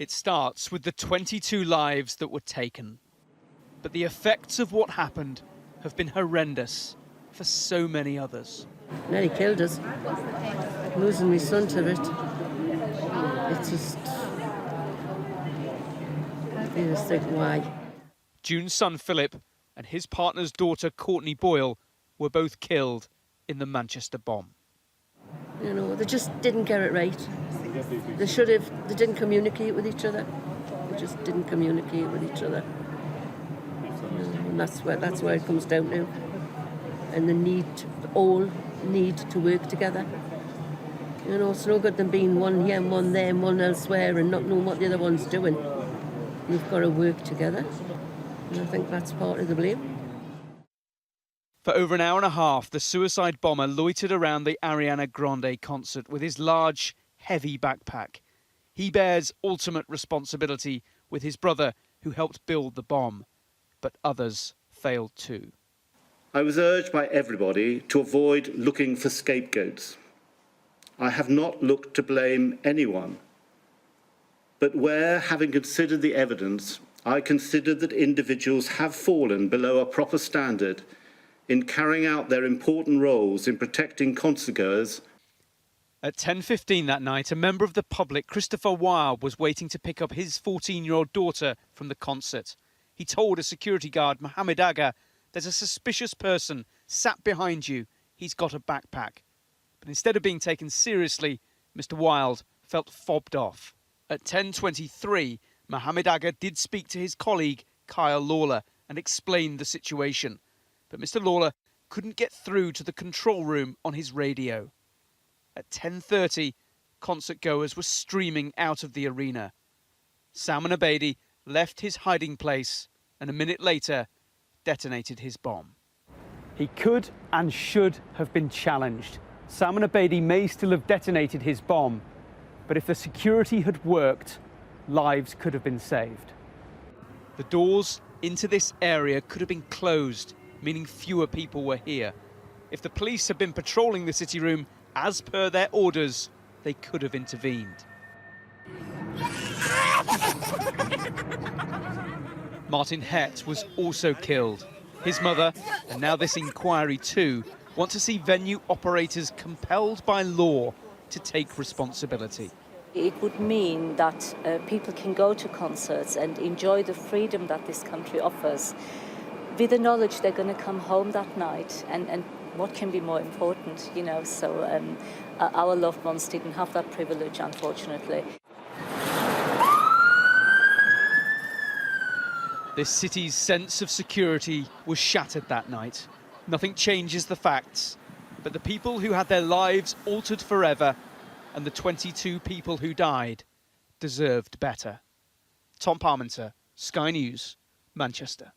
It starts with the 22 lives that were taken. But the effects of what happened have been horrendous for so many others. Nearly killed us. Losing my son to it. It's just... I just think, why? June's son Philip and his partner's daughter Courtney Boyle were both killed in the Manchester bomb. You know, they just didn't get it right. They should have. They didn't communicate with each other. They just didn't communicate with each other. And that's where it comes down to. And they all need to work together. You know, it's no good them being one here and one there and one elsewhere and not knowing what the other one's doing. We've got to work together. And I think that's part of the blame. For over an hour and a half, the suicide bomber loitered around the Ariana Grande concert with his large, heavy backpack. He bears ultimate responsibility with his brother, who helped build the bomb. But others failed too. I was urged by everybody to avoid looking for scapegoats. I have not looked to blame anyone. But where, having considered the evidence, I considered that individuals have fallen below a proper standard in carrying out their important roles in protecting concertgoers. At 10:15 that night, a member of the public, Christopher Wilde, was waiting to pick up his 14-year-old daughter from the concert. He told a security guard, Mohammed Agha, "There's a suspicious person sat behind you. He's got a backpack." But instead of being taken seriously, Mr. Wilde felt fobbed off. At 10:23, Mohammed Agha did speak to his colleague, Kyle Lawler, and explained the situation. But Mr. Lawler couldn't get through to the control room on his radio. At 10:30, concertgoers were streaming out of the arena. Salman Abedi left his hiding place and a minute later detonated his bomb. He could and should have been challenged. Salman Abedi may still have detonated his bomb, but if the security had worked, lives could have been saved. The doors into this area could have been closed, meaning fewer people were here. If the police had been patrolling the city room as per their orders, they could have intervened. Martin Hett was also killed. His mother, and now this inquiry too, want to see venue operators compelled by law to take responsibility. It would mean that people can go to concerts and enjoy the freedom that this country offers, with the knowledge they're going to come home that night, and what can be more important, you know. So our loved ones didn't have that privilege, unfortunately. This city's sense of security was shattered that night. Nothing changes the facts, but the people who had their lives altered forever and the 22 people who died deserved better. Tom Parmenter, Sky News, Manchester.